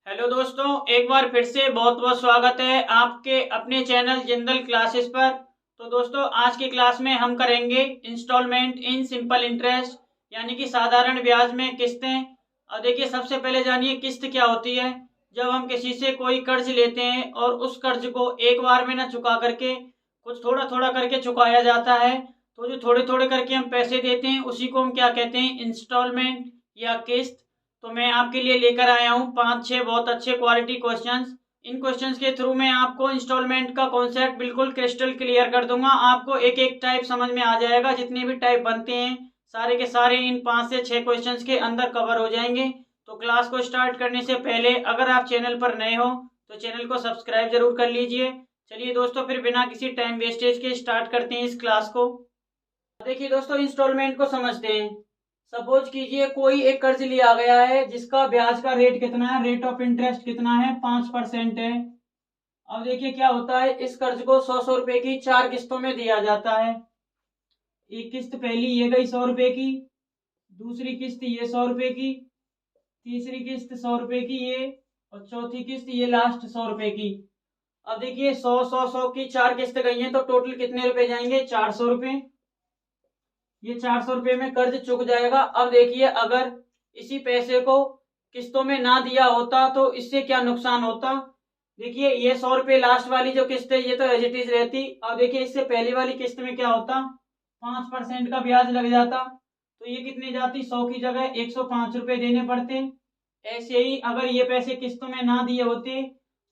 Hello दोस्तों, एक बार फिर से बहुत बहुत स्वागत है आपके अपने चैनल जिंदल क्लासेस पर। तो दोस्तों, आज की क्लास में हम करेंगे इंस्टॉलमेंट इन सिंपल इंटरेस्ट, यानी कि साधारण ब्याज में किस्तें। और देखिए, सबसे पहले जानिए किस्त क्या होती है। जब हम किसी से कोई कर्ज लेते हैं और उस कर्ज को एक बार में न चुका करके कुछ थोड़ा थोड़ा करके चुकाया जाता है, तो जो थोड़े थोड़े करके हम पैसे देते हैं उसी को हम क्या कहते हैं, इंस्टॉलमेंट या किस्त। तो मैं आपके लिए लेकर आया हूँ 5-6 बहुत अच्छे क्वालिटी क्वेश्चंस। इन क्वेश्चंस के थ्रू मैं आपको इंस्टॉलमेंट का कॉन्सेप्ट बिल्कुल क्रिस्टल क्लियर कर दूंगा। आपको एक एक टाइप समझ में आ जाएगा, जितने भी टाइप बनते हैं सारे के सारे इन 5 से 6 क्वेश्चंस के अंदर कवर हो जाएंगे। तो क्लास को स्टार्ट करने से पहले अगर आप चैनल पर नए हो तो चैनल को सब्सक्राइब जरूर कर लीजिए। चलिए दोस्तों, फिर बिना किसी टाइम वेस्टेज के स्टार्ट करते हैं इस क्लास को। देखिए दोस्तों, इंस्टॉलमेंट को समझते हैं। सपोज कीजिए कोई एक कर्ज लिया गया है जिसका ब्याज का रेट कितना है, रेट ऑफ इंटरेस्ट कितना है, 5% है। अब देखिए क्या होता है, इस कर्ज को 100 रुपए की 4 किस्तों में दिया जाता है। एक किस्त पहली ये गई 100 रुपए की, दूसरी किस्त ये 100 रुपए की, तीसरी किस्त 100 रुपए की ये, और चौथी किस्त ये लास्ट 100 रुपए की। अब देखिए 100 100 100 की 4 किस्त गई हैं, तो टोटल कितने रुपए जाएंगे, 400 रुपए। ये 400 रुपये में कर्ज चुक जाएगा। अब देखिए, अगर इसी पैसे को किस्तों में ना दिया होता तो इससे क्या नुकसान होता। देखिए, ये 100 रुपये लास्ट वाली जो किस्त है ये तो एज इट इज रहती। अब देखिए, इससे पहली वाली किस्त में क्या होता, 5% का ब्याज लग जाता। तो ये कितनी जाती, 100 की जगह 105 रुपये देने पड़ते। ऐसे ही अगर ये पैसे किस्तों में ना दिए होते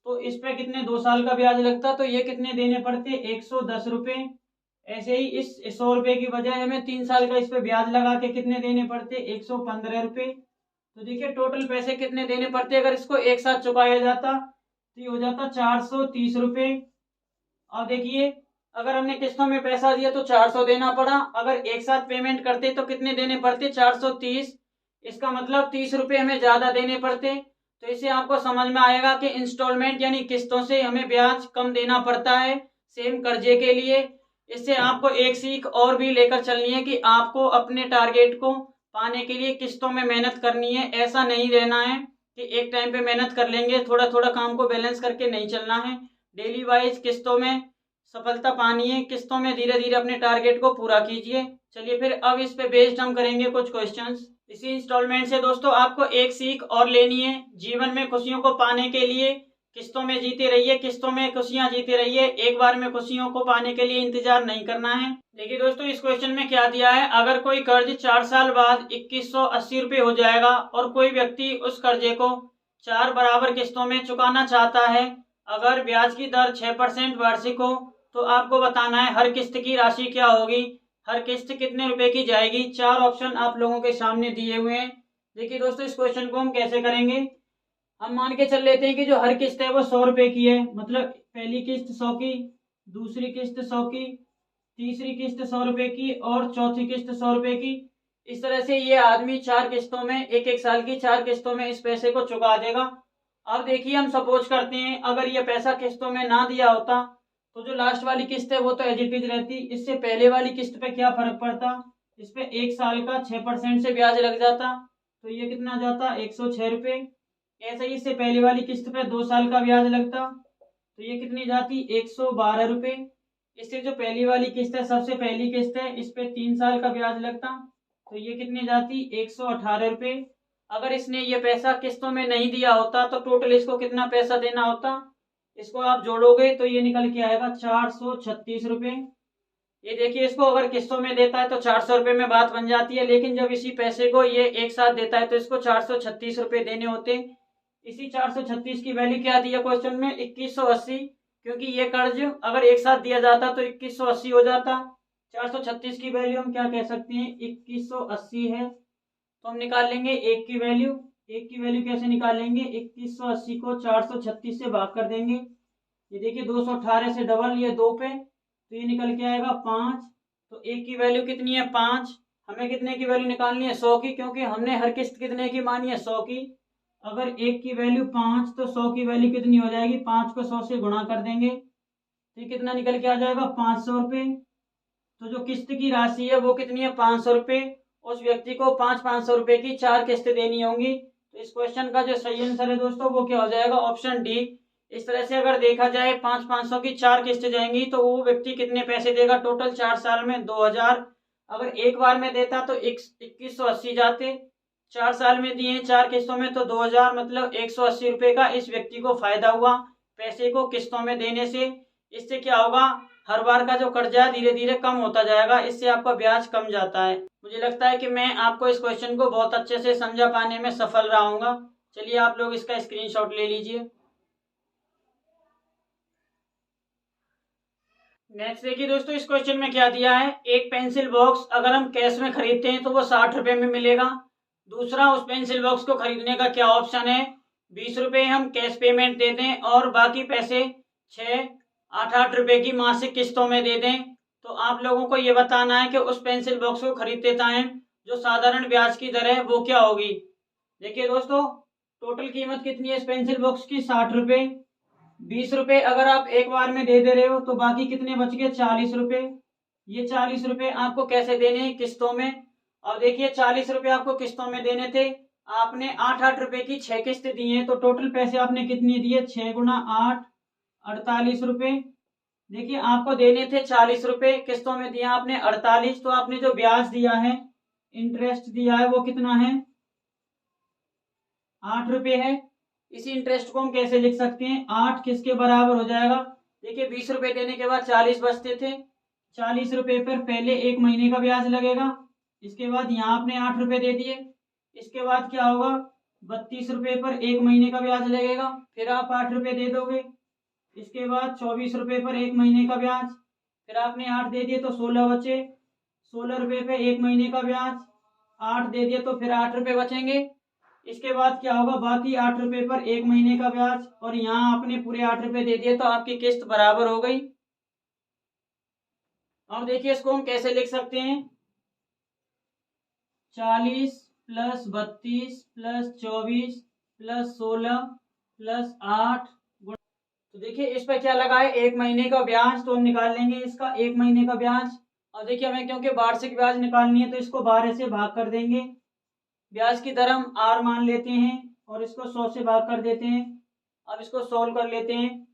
तो इस पे कितने 2 साल का ब्याज लगता, तो ये कितने देने पड़ते, 110 रुपये। ऐसे ही इस 100 रुपए की बजाय हमें 3 साल का इस पे ब्याज लगा के कितने देने पड़ते, 115 रुपए। तो देखिए टोटल पैसे कितने देने पड़ते अगर इसको एक साथ चुकाया जाता, तो ये हो जाता 430 रुपए। अब देखिए, अगर हमने किस्तों में पैसा दिया तो 400 देना पड़ा, अगर एक साथ पेमेंट करते तो कितने देने पड़ते, 430। इसका मतलब 30 रुपए हमें ज्यादा देने पड़ते। तो इससे आपको समझ में आएगा कि इंस्टॉलमेंट यानी किस्तों से हमें ब्याज कम देना पड़ता है सेम कर्जे के लिए। इससे आपको एक सीख और भी लेकर चलनी है कि आपको अपने टारगेट को पाने के लिए किस्तों में मेहनत करनी है। ऐसा नहीं रहना है कि एक टाइम पे मेहनत कर लेंगे, थोड़ा थोड़ा काम को बैलेंस करके नहीं चलना है। डेली वाइज किस्तों में सफलता पानी है, किस्तों में धीरे धीरे अपने टारगेट को पूरा कीजिए। चलिए फिर अब इस पे बेस्ड हम करेंगे कुछ क्वेश्चंस। इसी इंस्टॉलमेंट से दोस्तों आपको एक सीख और लेनी है। जीवन में खुशियों को पाने के लिए किस्तों में जीते रहिए, किस्तों में खुशियां जीते रहिए। एक बार में खुशियों को पाने के लिए इंतजार नहीं करना है। देखिए दोस्तों, इस क्वेश्चन में क्या दिया है, अगर कोई कर्ज 4 साल बाद 2180 रुपये हो जाएगा और कोई व्यक्ति उस कर्जे को 4 बराबर किस्तों में चुकाना चाहता है, अगर ब्याज की दर 6% वार्षिक हो, तो आपको बताना है हर किस्त की राशि क्या होगी, हर किस्त कितने रुपए की जाएगी। 4 ऑप्शन आप लोगों के सामने दिए हुए हैं। देखिए दोस्तों, इस क्वेश्चन को हम कैसे करेंगे, हम मान के चल लेते हैं कि जो हर किस्त है वो 100 रुपए की है। मतलब पहली किस्त 100 की, दूसरी किस्त 100 की, तीसरी किस्त 100 रुपए की और चौथी किस्त 100 रुपए की। इस तरह से ये आदमी 4 किस्तों में, एक एक साल की 4 किस्तों में इस पैसे को चुका देगा। अब देखिए, हम सपोज करते हैं अगर ये पैसा किस्तों में ना दिया होता तो जो लास्ट वाली किस्त है वो तो एज इट इज रहती। इससे पहले वाली किस्त पे क्या फर्क पड़ता, इस पे एक साल का 6% से ब्याज लग जाता, तो ये कितना जाता, 106 रुपये। ऐसे ही इससे पहले वाली किस्त पे 2 साल का ब्याज लगता, तो ये कितनी जाती, 112 रुपये। इससे जो पहली वाली किस्त है, सबसे पहली किस्त है, इस पे 3 साल का ब्याज लगता, तो ये कितनी जाती, 118 रुपये। अगर इसने ये पैसा किस्तों में नहीं दिया होता तो टोटल इसको कितना पैसा देना होता, इसको आप जोड़ोगे तो ये निकल के आएगा 436 रुपये। ये देखिए, इसको अगर किस्तों में देता है तो 400 रुपये में बात बन जाती है, लेकिन जब इसी पैसे को ये एक साथ देता है तो इसको 436 रुपये देने होते। इसी 436 की वैल्यू क्या दी है क्वेश्चन में, 2180, क्योंकि ये कर्ज अगर एक साथ दिया जाता तो 2180 हो जाता। 436 की वैल्यू हम क्या कह सकते हैं, 2180 है। तो हम निकाल लेंगे एक की वैल्यू। एक की वैल्यू कैसे निकालेंगे, 2180 को 436 से भाग कर देंगे। ये देखिए 218 से डबल, ये 2 पे, तो ये निकल के आएगा 5। तो एक की वैल्यू कितनी है, 5। हमें कितने की वैल्यू निकालनी है, 100 की, क्योंकि हमने हर किस्त कितने की मानी है, 100 की। अगर एक की वैल्यू 5 तो 100 की वैल्यू कितनी हो जाएगी, 5 को 100 से गुणा कर देंगे, तो ये कितना निकल के आ जाएगा, 500 रुपये। तो जो किस्त की राशि है वो कितनी है, 500 रुपये। उस व्यक्ति को 500 रुपये की 4 किस्त देनी होंगी। तो तो इस क्वेश्चन का जो सही आंसर है दोस्तों वो क्या हो जाएगा, ऑप्शन डी। इस तरह से अगर देखा जाए 500-500 की 4 किस्तें जाएंगी तो वो व्यक्ति कितने पैसे देगा टोटल 4 साल में, 2000। अगर एक बार में देता तो 2180 जाते, 4 साल में दिए 4 किस्तों में तो 2000, मतलब 180 रुपये का इस व्यक्ति को फायदा हुआ पैसे को किस्तों में देने से। इससे क्या होगा, हर बार का जो कर्जा है धीरे धीरे कम होता जाएगा, इससे आपका ब्याज कम जाता है। मुझे लगता है कि मैं आपको इस क्वेश्चन को बहुत अच्छे से समझा पाने में सफल रहूंगा। चलिए आप लोग इसका स्क्रीनशॉट ले लीजिए। नेक्स्ट देखिए दोस्तों, इस क्वेश्चन में क्या दिया है, एक पेंसिल बॉक्स अगर हम कैश में खरीदते हैं तो वो 60 रुपए में मिलेगा। दूसरा, उस पेंसिल बॉक्स को खरीदने का क्या ऑप्शन है, 20 रुपए हम कैश पेमेंट दे दें और बाकी पैसे 6-8 रुपए की मासिक किस्तों में दे दें। तो आप लोगों को ये बताना है कि उस पेंसिल बॉक्स को खरीदते टाइम जो साधारण ब्याज की दर है वो क्या होगी। देखिए दोस्तों, टोटल कीमत कितनी है इस पेंसिल बॉक्स की, 60 रुपए। 20 रुपए अगर आप एक बार में दे रहे हो तो बाकी कितने बच गए, 40 रुपए। ये 40 रुपए आपको कैसे देने हैं, किस्तों में। और देखिए 40 रुपए आपको किस्तों में देने थे, आपने 8-8 रुपए की 6 किस्त दी हैं, तो टोटल पैसे आपने कितने दिए, 6 गुना 8, 48 रुपए। देखिए आपको देने थे 40 रुपए, किस्तों में दिया आपने 48, तो आपने जो ब्याज दिया है, इंटरेस्ट दिया है, वो कितना है, 8 रुपए है। इसी इंटरेस्ट को हम कैसे लिख सकते हैं, 8 किसके बराबर हो जाएगा। देखिए 20 रुपए देने के बाद 40 बचते थे, 40 रुपए पर पहले 1 महीने का ब्याज लगेगा, इसके बाद यहाँ आपने 8 रुपए दे दिए, इसके बाद क्या होगा, 32 रुपए पर 1 महीने का ब्याज लगेगा, फिर आप 8 रुपए दे दोगे, इसके बाद 24 रुपए पर 1 महीने का ब्याज, फिर आपने 8 दे दिए तो 16 बचे, 16 रुपए पर 1 महीने का ब्याज, 8 दे दिए तो फिर 8 रुपए बचेंगे। इसके बाद क्या होगा, बाकी 8 रुपए पर 1 महीने का ब्याज, और यहाँ आपने पूरे 8 रुपए दे दिए तो आपकी किस्त बराबर हो गई। अब देखिए इसको हम कैसे लिख सकते हैं, 40 प्लस 32 प्लस 24 प्लस 16 प्लस 8। तो देखिए इस पर क्या लगा है, 1 महीने का ब्याज, तो हम निकाल लेंगे इसका 1 महीने का ब्याज। और देखिए हमें क्योंकि वार्षिक ब्याज निकालनी है तो इसको 12 से भाग कर देंगे, ब्याज की दर हम आर मान लेते हैं और इसको 100 से भाग कर देते हैं। अब इसको सोल्व कर लेते हैं।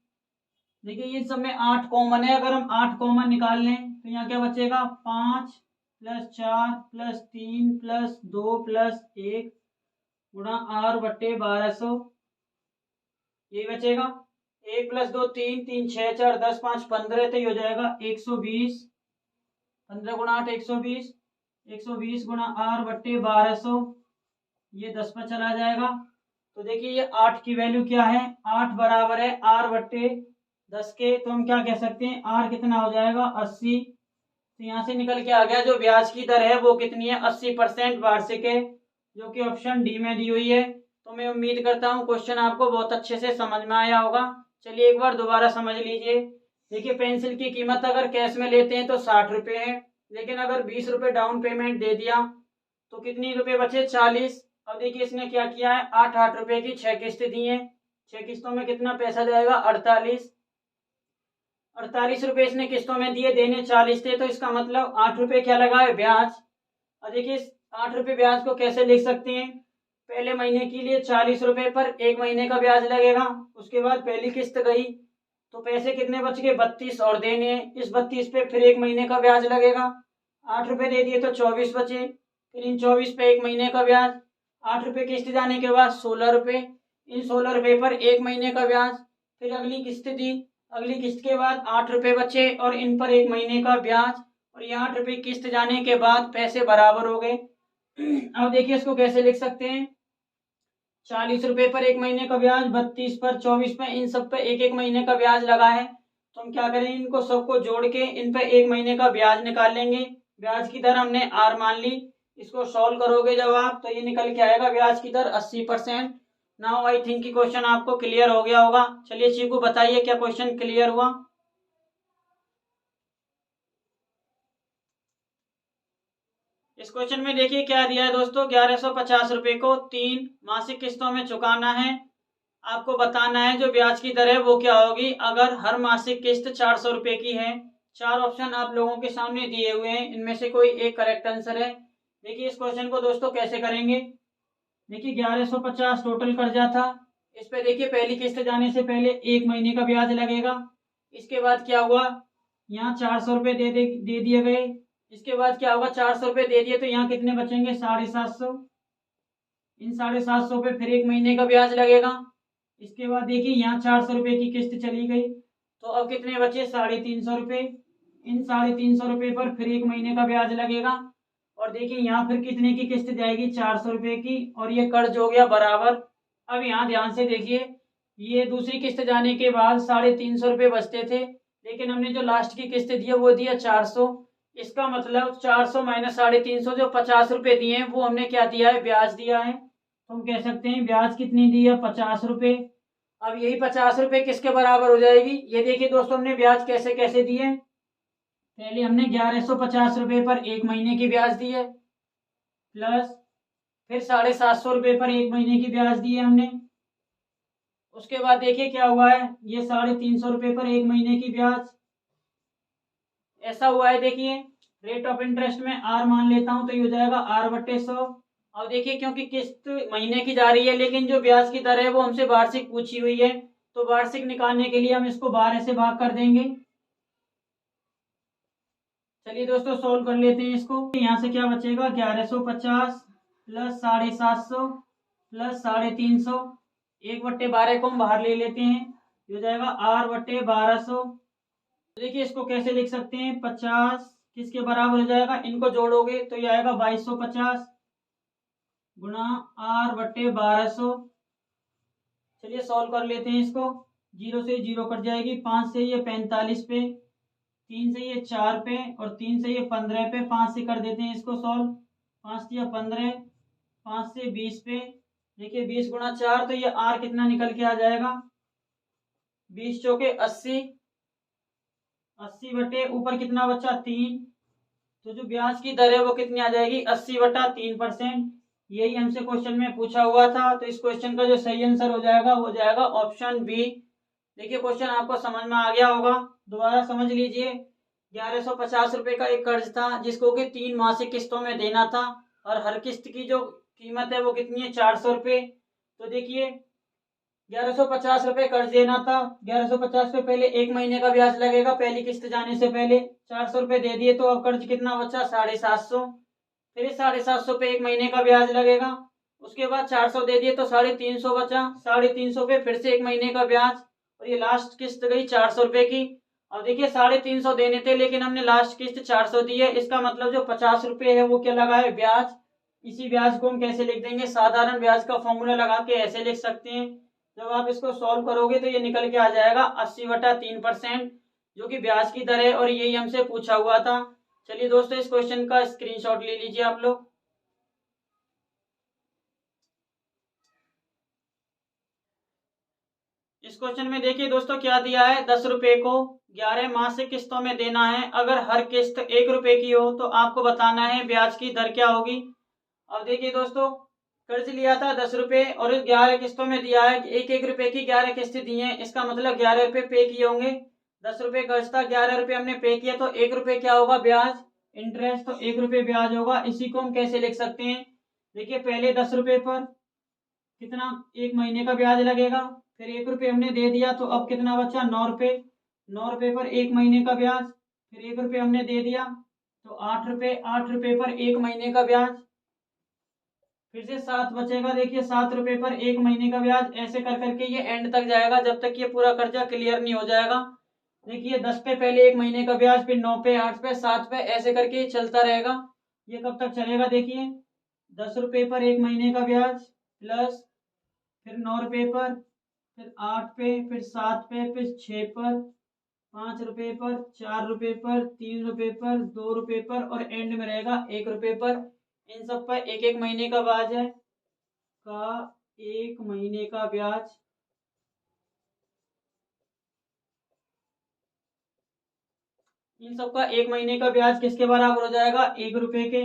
देखिए ये सब में 8 कॉमन है, अगर हम 8 कॉमन निकाल लें तो यहाँ क्या बचेगा, 5 प्लस 4 प्लस 3 प्लस 2 प्लस 1 गुणा आर बट्टे 1200, ये बचेगा। 1 प्लस 2 3, 3 6 4 10 5 15, तो ये हो जाएगा 120, 15 गुणा 8 120, 120 गुणा आर बट्टे 1200, ये 10 पर चला जाएगा। तो देखिए ये 8 की वैल्यू क्या है, 8 बराबर है आर बट्टे 10 के, तो हम क्या कह सकते हैं, आर कितना हो जाएगा, 80। तो यहाँ से निकल के आ गया जो ब्याज की दर है वो कितनी है, 80% वार्षिक है, जो कि ऑप्शन डी में दी हुई है। तो मैं उम्मीद करता हूँ क्वेश्चन आपको बहुत अच्छे से समझ में आया होगा। चलिए एक बार दोबारा समझ लीजिए। देखिए पेंसिल की कीमत अगर कैश में लेते हैं तो 60 रुपये है, लेकिन अगर 20 रुपये डाउन पेमेंट दे दिया तो कितनी रुपए बचे, 40। अब देखिए इसने क्या किया है, 8-8 रुपए की 6 किस्तें दी हैं, 6 किस्तों में कितना पैसा जाएगा, 48 रुपए इसने किस्तों में दिए, देने 40 थे, तो इसका मतलब 8 रुपए क्या लगा है, ब्याज। और देखिए 8 रुपए ब्याज को कैसे लिख सकते हैं, पहले महीने के लिए 40 रुपए पर 1 महीने का ब्याज लगेगा, उसके बाद पहली किस्त गई तो पैसे कितने बच गए, 32 और देने हैं, इस 32 पे फिर 1 महीने का ब्याज लगेगा, 8 रुपए दे दिए तो 24 बचे, फिर इन 24 पे 1 महीने का ब्याज, 8 रुपए किस्त जाने के बाद 16 रुपए, इन 16 रुपए पर 1 महीने का ब्याज, फिर अगली किस्त दी, अगली किस्त के बाद 8 रुपए बचे और इन पर 1 महीने का ब्याज, और ये 8 रुपए किस्त जाने के बाद पैसे बराबर हो गए। अब देखिए इसको कैसे लिख सकते हैं, 40 रुपए पर 1 महीने का ब्याज, 32 पर 24 पर, इन सब पे 1-1 महीने का ब्याज लगा है, तो हम क्या करेंगे, इनको सबको जोड़ के इन पे 1 महीने का ब्याज निकाल लेंगे। ब्याज की दर हमने आर मान ली, इसको सॉल्व करोगे जब आप तो ये निकल के आएगा ब्याज की दर 80%। नाउ आई थिंक कि क्वेश्चन आपको क्लियर हो गया होगा। चलिए चीकू बताइए क्या क्वेश्चन क्लियर हुआ। इस क्वेश्चन में देखिए क्या दिया है दोस्तों, 1150 रुपए को 3 मासिक किस्तों में चुकाना है। आपको बताना है जो ब्याज की दर है वो क्या होगी अगर हर मासिक किस्त 400 रुपए की है। 4 ऑप्शन आप लोगों के सामने दिए हुए हैं, इनमें से कोई एक करेक्ट आंसर है। देखिए इस क्वेश्चन को दोस्तों कैसे करेंगे, देखिए 1150 टोटल कर्जा था। इस पे देखिए पहली किस्त जाने से पहले 1 महीने का ब्याज लगेगा। इसके बाद क्या हुआ, यहाँ 400 रुपये दे दिए गए। इसके बाद क्या होगा, 400 रुपये दे दिए तो यहाँ कितने बचेंगे, 750। इन 750 पे फिर 1 महीने का ब्याज लगेगा। इसके बाद देखिए यहाँ 400 रुपये की किस्त चली गई, तो अब कितने बचे, 350 रुपये। इन 350 रुपये पर फिर 1 महीने का ब्याज लगेगा। और देखिए यहाँ फिर कितने की किस्त जाएगी, 400 रुपये की, और ये कर्ज हो गया बराबर। अब यहाँ ध्यान से देखिए, ये दूसरी किस्त जाने के बाद 350 रुपये बचते थे, लेकिन हमने जो लास्ट की किस्त दी है वो दिया 400। इसका मतलब 400 माइनस 350, जो 50 रुपये दिए हैं वो हमने क्या दिया है, ब्याज दिया है। तो हम कह सकते हैं ब्याज कितनी दी है, 50 रुपये। अब यही 50 रुपये किसके बराबर हो जाएगी, ये देखिए दोस्तों हमने ब्याज कैसे कैसे दिए। पहले हमने 1150 रुपये पर 1 महीने की ब्याज दी है, प्लस फिर 750 रुपये पर 1 महीने की ब्याज दी है हमने। उसके बाद देखिए क्या हुआ है, ये 350 रुपये पर 1 महीने की ब्याज, ऐसा हुआ है। देखिए रेट ऑफ इंटरेस्ट में आर मान लेता हूं तो ये हो जाएगा R/100। अब देखिए क्योंकि किस्त महीने की जा रही है, लेकिन जो ब्याज की दर है वो हमसे वार्षिक पूछी हुई है, तो वार्षिक निकालने के लिए हम इसको 12 से भाग कर देंगे। चलिए दोस्तों सोल्व कर लेते हैं इसको। यहाँ से क्या बचेगा, 1150 प्लस 750 प्लस 350, 1/12 को हम बाहर ले लेते हैं, ये हो जाएगा R/1200। देखिए इसको कैसे लिख सकते हैं, 50 किसके बराबर हो जाएगा, इनको जोड़ोगे तो ये आएगा 2250 गुणा R/1200। चलिए सॉल्व कर लेते हैं इसको। 0 से 0 कट जाएगी, 5 से ये 45 पे, 3 से ये 4 पे, और 3 से ये 15 पे। 5 से कर देते हैं इसको सॉल्व, 5 से 15, 5 से 20 पे। देखिए 20 गुणा 4, तो ये R कितना निकल के आ जाएगा, 20 चौके 80, 80 बटे ऊपर कितना बचा, 3। तो जो ब्याज की दर है वो कितनी आ जाएगी, 80/3%। यही हमसे क्वेश्चन में पूछा हुआ था, तो इस क्वेश्चन का जो सही आंसर हो जाएगा वो जाएगा ऑप्शन बी। देखिए क्वेश्चन आपको समझ में आ गया होगा, दोबारा समझ लीजिए। 1150 रुपये का एक कर्ज था जिसको कि 3 मासिक किस्तों में देना था, और हर किस्त की जो कीमत है वो कितनी है, 400 रुपये। तो देखिए 1150 रुपये कर्ज देना था, 1150 पे पहले 1 महीने का ब्याज लगेगा, पहली किस्त जाने से पहले 400 रुपये दे दिए, तो अब कर्ज कितना बचा, 750। फिर 750 पे 1 महीने का ब्याज लगेगा। उसके बाद 400 दे दिए तो 350 बचा, 350 पे फिर से 1 महीने का ब्याज, और ये लास्ट किस्त गई 400 रुपये की। अब देखिए 350 देने थे, लेकिन हमने लास्ट किस्त 400 दी है, इसका मतलब जो 50 रुपये है वो क्या लगा है, ब्याज। इसी ब्याज को हम कैसे लिख देंगे, साधारण ब्याज का फॉर्मूला लगा के ऐसे लिख सकते हैं। जब आप इसको सॉल्व करोगे तो ये निकल के आ जाएगा 80/3%, जो कि ब्याज की दर है, और यही हमसे पूछा हुआ था। चलिए दोस्तों इस क्वेश्चन का स्क्रीनशॉट ले लीजिए आप लोग। इस क्वेश्चन में देखिए दोस्तों क्या दिया है, 10 रुपये को 11 मासिक किस्तों में देना है। अगर हर किस्त 1 रुपये की हो तो आपको बताना है ब्याज की दर क्या होगी। अब देखिए दोस्तों, कर्ज लिया था 10 रुपये और 11 किस्तों में दिया है, 1-1 रुपये की 11 किस्तें दी हैं, इसका मतलब 11 रुपये पे किए होंगे। 10 रुपये कर्ज था, 11 रुपये हमने पे किया, तो 1 रुपये क्या होगा, ब्याज, इंटरेस्ट, तो 1 रुपये ब्याज होगा। इसी को हम कैसे लिख सकते हैं, देखिए पहले 10 रुपये पर कितना, 1 महीने का ब्याज लगेगा, फिर 1 रुपये हमने दे दिया, तो अब कितना बचा, 9 रुपये। 9 रुपये पर 1 महीने का ब्याज, फिर 1 रुपये हमने दे दिया, तो 8 रुपये। 8 रुपये पर 1 महीने का ब्याज, फिर से 7 बचेगा। देखिए 7 रुपये पर 1 महीने का ब्याज, ऐसे कर करके ये एंड तक जाएगा, जब तक ये पूरा कर्जा क्लियर नहीं हो जाएगा। देखिए 10 पे पहले 1 महीने का ब्याज, फिर 9 पे, 8 पे, 7 पे, ऐसे करके ये चलता रहेगा। ये कब तक चलेगा, देखिए 10 रुपये पर 1 महीने का ब्याज, प्लस फिर 9 रुपये पर, फिर 8 पे, फिर 7 पे, फिर 6 पर, 5 रुपये पर, 4 रुपये पर, 3 रुपये पर, 2 रुपये पर, और एंड में रहेगा 1 रुपये पर। इन सब पर 1-1 महीने का ब्याज है, का 1 महीने का ब्याज। इन सब का 1 महीने का ब्याज किसके बराबर हो जाएगा, 1 रुपये के।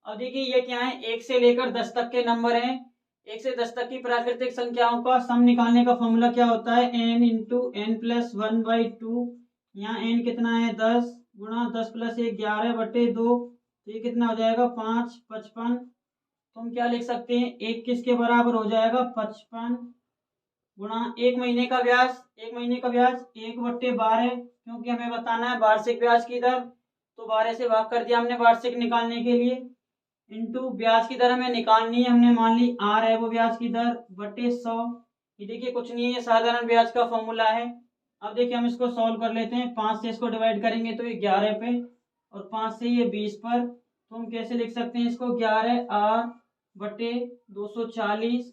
अब देखिए ये क्या है, 1 से लेकर 10 तक के नंबर हैं। 1 से 10 तक की प्राकृतिक संख्याओं का सम निकालने का फॉर्मूला क्या होता है, n इंटू n प्लस 1/2। यहाँ n कितना है, 10 गुणा 10 प्लस 1, 11/2, तो ये कितना हो जाएगा, 5, 55। तो हम क्या लिख सकते हैं, एक किसके बराबर हो जाएगा 55 गुणा 1 महीने का ब्याज। 1 महीने का ब्याज 1/12, क्योंकि हमें बताना है वार्षिक ब्याज की दर, तो 12 से भाग कर दिया हमने वार्षिक निकालने के लिए, इंटू ब्याज की दर हमें निकालनी है, हमने मान ली आर है वो ब्याज की दर बटे 100। ये देखिए कुछ नहीं है, ये साधारण ब्याज का फॉर्मूला है। अब देखिए हम इसको सॉल्व कर लेते हैं। 5 से इसको डिवाइड करेंगे तो ये 11 पे, और 5 से ये 20 पर, तो हम कैसे लिख सकते हैं इसको, 11 आर बटे 240।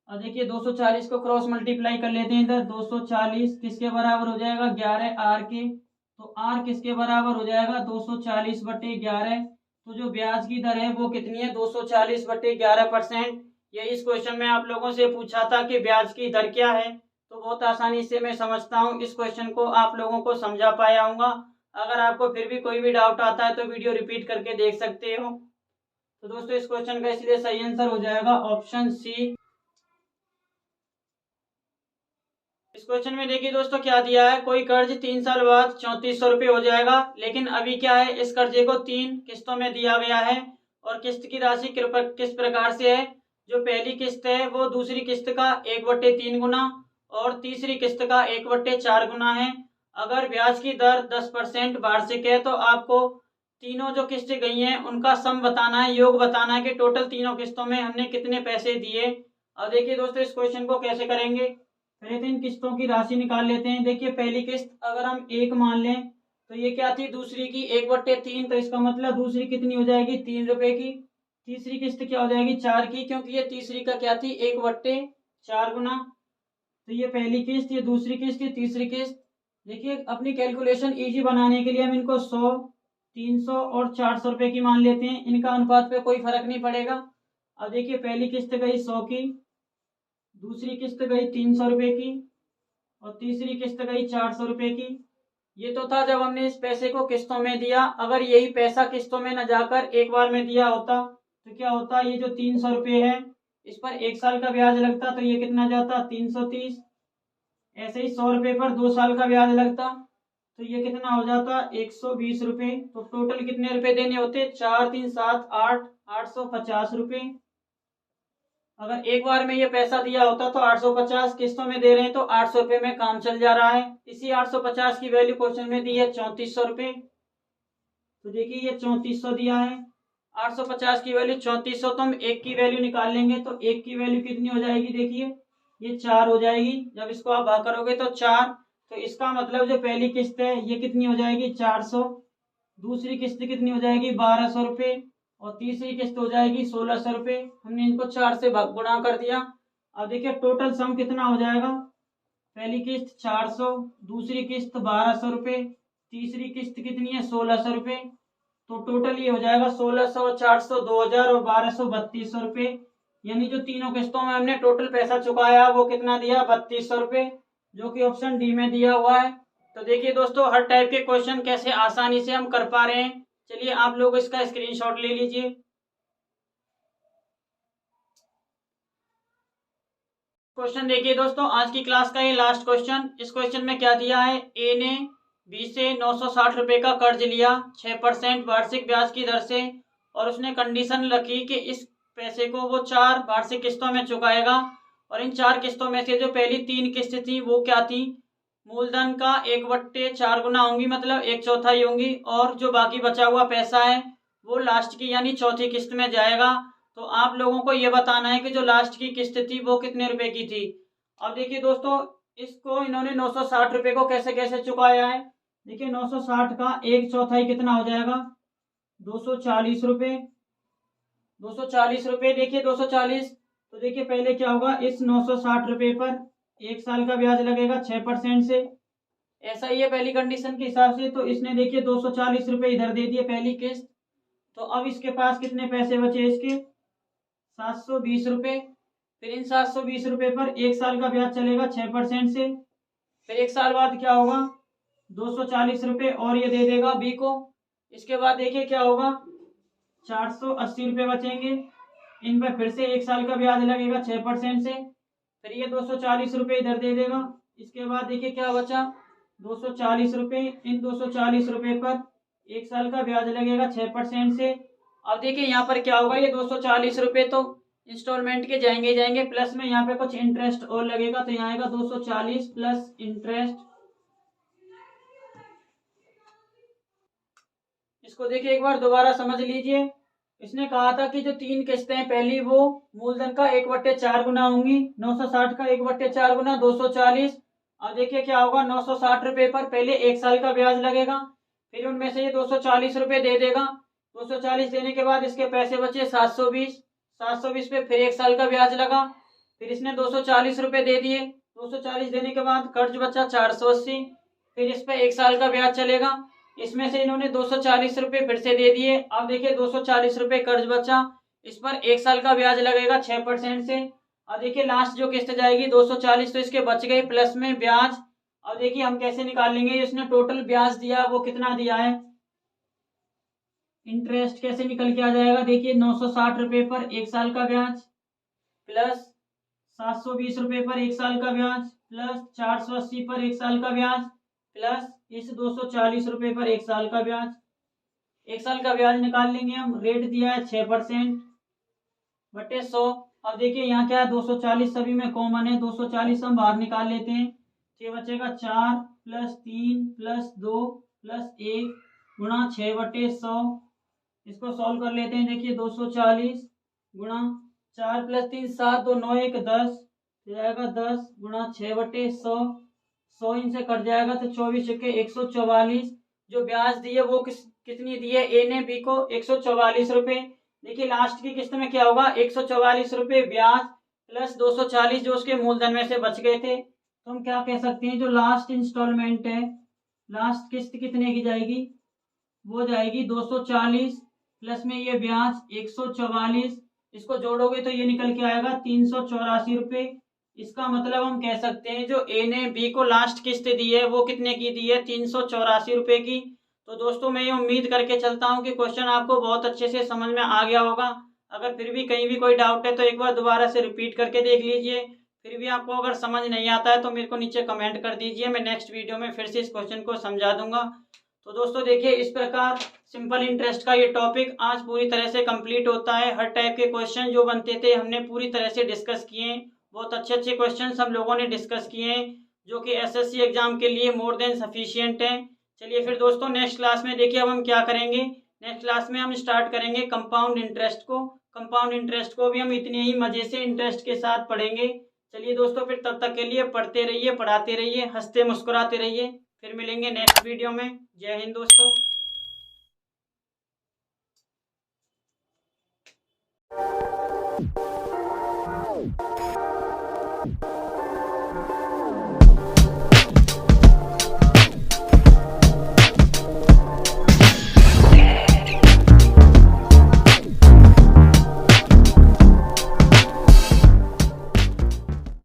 और देखिए 240 को क्रॉस मल्टीप्लाई कर लेते हैं इधर, 240 किसके बराबर हो जाएगा 11 आर के, तो आर किसके बराबर हो जाएगा 240 बटे 11। तो जो ब्याज की दर है वो कितनी है 240 बटे 11%। ये इस क्वेश्चन में आप लोगों से पूछा था कि ब्याज की दर क्या है, तो बहुत आसानी से मैं समझता हूँ, इस क्वेश्चन को आप लोगों को समझा पाया हूँगा। अगर आपको फिर भी कोई भी डाउट आता है तो वीडियो रिपीट करके देख सकते हो। तो दोस्तों इस क्वेश्चन का इसलिए सही आंसर हो जाएगा ऑप्शन सी। इस क्वेश्चन में देखिए दोस्तों क्या दिया है, कोई कर्ज 3 साल बाद 3400 रुपये हो जाएगा, लेकिन अभी क्या है इस कर्जे को 3 किस्तों में दिया गया है, और किस्त की राशि किस प्रकार से है, जो पहली किस्त है वो दूसरी किस्त का 1/3 गुना और तीसरी किस्त का 1/4 गुना है। अगर ब्याज की दर 10% वार्षिक है तो आपको तीनों जो किस्तें गई हैं उनका सम बताना है, योग बताना है कि टोटल तीनों किस्तों में हमने कितने पैसे दिए। अब देखिए दोस्तों इस क्वेश्चन को कैसे करेंगे, पहले तो इन किस्तों की राशि निकाल लेते हैं। देखिए पहली किस्त अगर हम 1 मान लें तो ये क्या थी, दूसरी की 1/3, तो इसका मतलब दूसरी कितनी हो जाएगी 3 रुपए की। तीसरी किस्त क्या हो जाएगी 4 की, क्योंकि ये तीसरी का क्या थी 1/4 गुना। तो ये पहली किस्त, ये दूसरी किस्त, ये तीसरी किस्त। देखिए अपनी कैलकुलेशन इजी बनाने के लिए हम इनको 100, 300 और 400 रुपए की मान लेते हैं, इनका अनुपात पे कोई फर्क नहीं पड़ेगा। अब देखिए पहली किस्त गई 100 की, दूसरी किस्त गई 300 रुपए की, और तीसरी किस्त गई 400 रुपए की। ये तो था जब हमने इस पैसे को किस्तों में दिया। अगर यही पैसा किस्तों में न जाकर एक बार में दिया होता तो क्या होता, ये जो 300 रुपये है इस पर 1 साल का ब्याज लगता, तो ये कितना जाता 330। ऐसे ही 100 रुपये पर 2 साल का ब्याज लगता, तो ये कितना हो जाता 120 रुपये। तो टोटल कितने रुपए देने होते 4 3 7 8, 850 रुपये। अगर एक बार में ये पैसा दिया होता तो 850 किस्तों में दे रहे हैं तो 800 रुपये में काम चल जा रहा है। इसी 850 की वैल्यू क्वेश्चन में दी है 3400 रुपये। तो देखिए ये 3400 दिया है, 850 की वैल्यू 3400, तो हम एक की वैल्यू निकाल लेंगे तो एक की वैल्यू कितनी हो जाएगी, देखिए ये 4 हो जाएगी। जब इसको आप भाग करोगे तो 4, तो इसका मतलब जो पहली किस्त है ये कितनी हो जाएगी 400, दूसरी किस्त कितनी हो जाएगी 1200 रुपये, और तीसरी किस्त हो जाएगी 1600 रुपये। हमने इनको 4 से गुणा कर दिया। अब देखिए टोटल सम कितना हो जाएगा, पहली किस्त 400, दूसरी किस्त 1200 रुपये, तीसरी किस्त कितनी है 1600 रुपये। तो टोटल ये हो जाएगा 1600 और 400 2000 और 1200 3200 रुपये। यानी जो तीनों किस्तों में हमने टोटल पैसा चुकाया वो कितना दिया 3200 रुपये, जो कि ऑप्शन डी में दिया हुआ है। तो देखिए दोस्तों हर टाइप के क्वेश्चन कैसे आसानी से हम कर पा रहे हैं। चलिए आप लोग इसका स्क्रीनशॉट ले लीजिए। क्वेश्चन देखिए दोस्तों, आज की क्लास का ये लास्ट क्वेश्चन। इस क्वेश्चन में क्या दिया है, ए ने बी से 960 रुपए का कर्ज लिया 6% वार्षिक ब्याज की दर से, और उसने कंडीशन रखी कि इस पैसे को वो 4 वार्षिक किस्तों में चुकाएगा, और इन 4 किस्तों में से जो पहली 3 किस्त थी वो क्या थी, मूलधन का 1/4 गुना होंगी, मतलब 1/4 होंगी, और जो बाकी बचा हुआ पैसा है वो लास्ट की यानी चौथी किस्त में जाएगा। तो आप लोगों को ये बताना है कि जो लास्ट की किस्त थी वो कितने रुपए की थी। अब देखिए दोस्तों इसको इन्होंने 960 रुपए को कैसे कैसे चुकाया है। देखिए 960 का 1/4 कितना हो जाएगा 240 रुपये। 240 रुपये, देखिए 240, तो देखिए पहले क्या होगा, इस 960 रुपये पर 1 साल का ब्याज लगेगा 6% से। ऐसा ही है पहली कंडीशन के हिसाब से। तो इसने देखिए 240 रुपये इधर दे दिए पहली किस्त, तो अब इसके पास कितने पैसे बचे, इसके 720 रुपये। फिर इन 720 रुपये पर 1 साल का ब्याज चलेगा 6% से। फिर 1 साल बाद क्या होगा 240 रुपये और ये दे देगा बी को। इसके बाद देखिए क्या होगा 480 रुपये बचेंगे, इन पर फिर से 1 साल का ब्याज लगेगा 6% से। फिर ये 240 रुपये इधर दे देगा। इसके बाद देखिए क्या बचा 240 रुपये, इन 240 रुपये पर 1 साल का ब्याज लगेगा 6% से। अब देखिए यहाँ पर क्या होगा, ये 240 रुपये तो इंस्टॉलमेंट के जाएंगे ही जाएंगे, प्लस में यहाँ पे कुछ इंटरेस्ट और लगेगा, तो यहाँ आएगा 240 प्लस इंटरेस्ट। इसको देखिए एक बार दोबारा समझ लीजिए। इसने कहा था कि जो 3 किस्तें हैं, पहली वो मूलधन का 1/4 गुना होंगी, 960 का 1/4 गुना 240। अब देखिए क्या होगा, 960 रुपये पर पहले 1 साल का ब्याज लगेगा, फिर उनमें से ये 240 रुपये दे देगा। 240 देने के बाद इसके पैसे बचे 720। 720 पे फिर 1 साल का ब्याज लगा, फिर इसने 240 रुपये दे दिए। 240 देने के बाद कर्ज बचा 480, फिर इस पे 1 साल का ब्याज चलेगा। इसमें से इन्होंने 240 रुपये फिर से दे दिए। अब देखिए 240 रुपये कर्ज बचा, इस पर 1 साल का ब्याज लगेगा 6% से। अब देखिए लास्ट जो किस्त जाएगी 240 तो इसके बच गए, प्लस में ब्याज। अब देखिए हम कैसे निकालेंगे, इसने टोटल ब्याज दिया वो कितना दिया है, इंटरेस्ट कैसे निकल के आ जाएगा। देखिए 960 रुपये पर 1 साल का ब्याज, प्लस 720 रुपये पर 1 साल का ब्याज, प्लस 480 पर 1 साल का ब्याज, प्लस इस 240 रुपये पर 1 साल का ब्याज। 1 साल का ब्याज निकाल लेंगे हम, रेट दिया है 6% बटे 100। अब देखिए यहाँ क्या है, 240 सभी में कॉमन है, 240 हम बाहर निकाल लेते हैं, 6 बचेगा 4 प्लस 3 प्लस 2 प्लस 1 गुणा 6/100। इसको सॉल्व कर लेते हैं। देखिए 240 गुणा 4 प्लस 3 7 2 9 1 10 जाएगा, 10 गुणा 6/100। 100 इनसे कट जाएगा तो 24 छक्के 144। जो ब्याज दिए वो कितनी दी है, ए ने बी को 144 रुपये। देखिए लास्ट की किस्त में क्या होगा, 144 रुपये ब्याज प्लस 240 जो उसके मूलधन में से बच गए थे। तो हम क्या कह सकते हैं, जो लास्ट इंस्टॉलमेंट है, लास्ट किस्त कितने की जाएगी, वो जाएगी 240 प्लस में ये ब्याज 144। इसको जोड़ोगे तो ये निकल के आएगा 384 रुपये। इसका मतलब हम कह सकते हैं जो ए ने बी को लास्ट किस्त दी है वो कितने की दी है, 384 रुपये की। तो दोस्तों मैं ये उम्मीद करके चलता हूँ कि क्वेश्चन आपको बहुत अच्छे से समझ में आ गया होगा। अगर फिर भी कहीं भी कोई डाउट है तो एक बार दोबारा से रिपीट करके देख लीजिए। फिर भी आपको अगर समझ नहीं आता है तो मेरे को नीचे कमेंट कर दीजिए, मैं नेक्स्ट वीडियो में फिर से इस क्वेश्चन को समझा दूंगा। तो दोस्तों देखिए इस प्रकार सिंपल इंटरेस्ट का ये टॉपिक आज पूरी तरह से कंप्लीट होता है। हर टाइप के क्वेश्चन जो बनते थे हमने पूरी तरह से डिस्कस किए। बहुत अच्छे अच्छे क्वेश्चन हम लोगों ने डिस्कस किए हैं जो कि एसएससी एग्जाम के लिए मोर देन सफिशिएंट है। चलिए फिर दोस्तों नेक्स्ट क्लास में देखिए अब हम क्या करेंगे। नेक्स्ट क्लास में हम स्टार्ट करेंगे कंपाउंड इंटरेस्ट को। कंपाउंड इंटरेस्ट को भी हम इतने ही मजे से इंटरेस्ट के साथ पढ़ेंगे। चलिए दोस्तों फिर तब तक के लिए पढ़ते रहिए, पढ़ाते रहिए, हंसते मुस्कुराते रहिए। फिर मिलेंगे नेक्स्ट वीडियो में। जय हिंद दोस्तों।